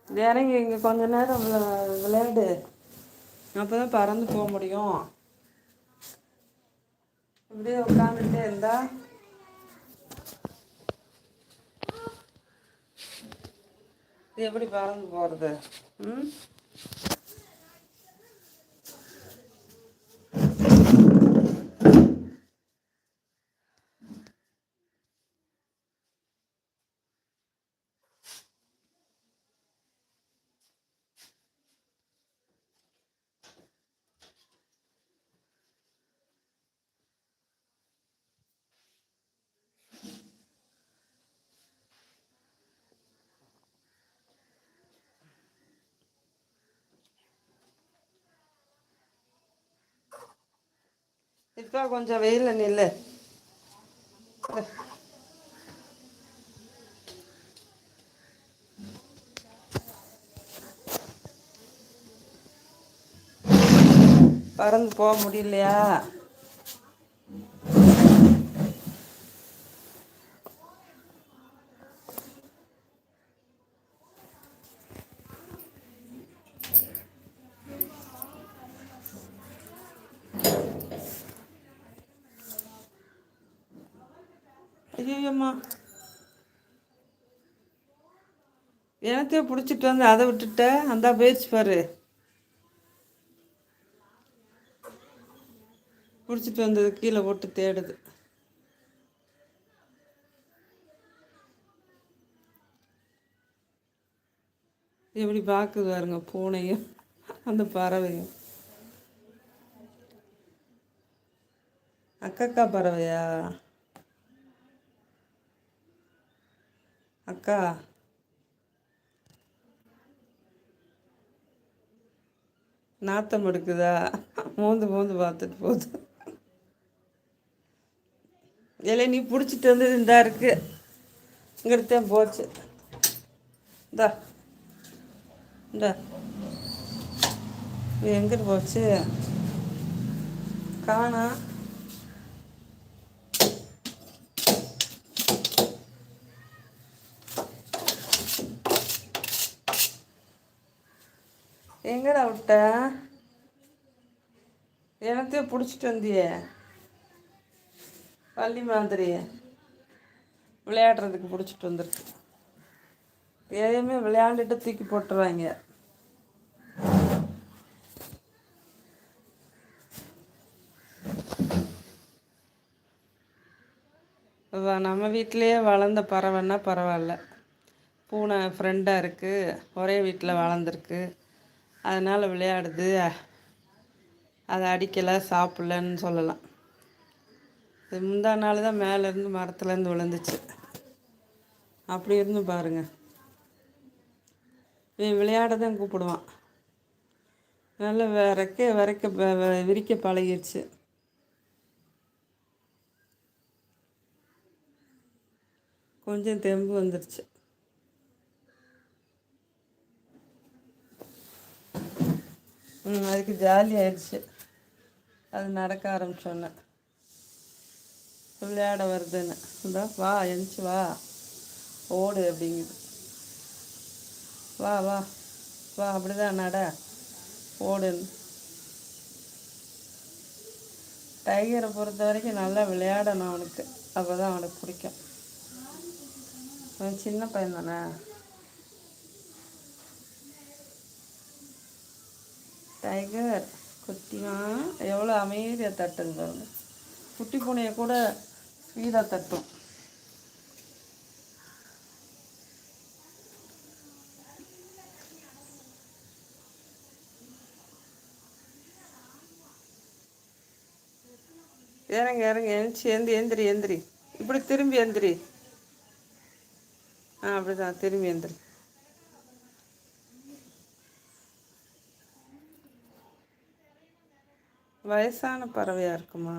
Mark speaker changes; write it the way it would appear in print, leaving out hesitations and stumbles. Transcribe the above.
Speaker 1: இறங்கி இங்கே கொஞ்ச நேரம் விளையாடு, அப்போ தான் பறந்து போக முடியும். இப்படியே உட்காந்துட்டே இருந்தா இது எப்படி பறந்து போகிறது? ம், இப்போ கொஞ்சம் வெயில்ல நில்லு. பறந்து போக முடியலையா? ஐயோம்மா, எனத்தையும் பிடிச்சிட்டு வந்து அதை விட்டுட்ட. அந்த போயிடுச்சு பாரு, பிடிச்சிட்டு வந்தது கீழே போட்டு தேடுது. எப்படி பார்க்குது பாருங்க, பூனையும் அந்த பறவையும். அக்கா பறவையா? அக்கா நாத்தம் எடுக்குதா? மோந்து மோந்து பார்த்துட்டு போகுது. இல்லை, நீ பிடிச்சிட்டு வந்தது இந்தா இருக்கு, இங்கிட்டதான் போச்சு. இந்தா இந்தா, இது எங்கிட்டு போச்சு காணா? எங்கடா விட்ட? எனத்தையும் பிடிச்சிட்டு வந்தியே பள்ளி மாதிரி, விளையாடுறதுக்கு பிடிச்சிட்டு வந்துருக்கு. எதையுமே விளையாண்டுட்டு தூக்கி போட்டுருவாங்க. நம்ம வீட்டிலையே வளர்ந்த பறவைன்னா பரவாயில்ல. பூனை ஃப்ரெண்டாக இருக்குது, ஒரே வீட்டில் வளர்ந்துருக்கு, அதனால் விளையாடுது. அதை அடிக்கலை, சாப்பிட்லன்னு சொல்லலாம். இது முந்தா நாள் தான் மேலேருந்து மரத்துலேருந்து விழுந்துச்சு. அப்படி இருந்து பாருங்க, விளையாட தான் கூப்பிடுவான். நல்லா விரிக்க பழகிடுச்சு. கொஞ்சம் தெம்பு வந்துடுச்சு. அதுக்கு ஜாலி ஆயிடுச்சு. அது நடக்க ஆரம்பிச்சோன்னே விளையாட வருதுன்னு, இந்த வா எழுந்துச்சு வா ஓடு அப்படிங்குது. வா வா வா, அப்படிதான் நட, ஓடுன்னு. டைகரை பொறுத்த வரைக்கும் நல்லா விளையாடணும் அவனுக்கு, அப்போ தான் அவனுக்கு பிடிக்கும். அவன் சின்ன பையன் தானே. டைகர் குட்டிமா எவ்வளோ அமைதியாக தட்டுன்னு பாருங்க. குட்டி பூனையை கூட ஸ்பீடாக தட்டும். இறங்க எழுந்துச்சி எந்திரி. இப்படி திரும்பி எந்திரி. அப்படிதான் திரும்பி எந்திரி. வயசான பறவையாக இருக்குமா?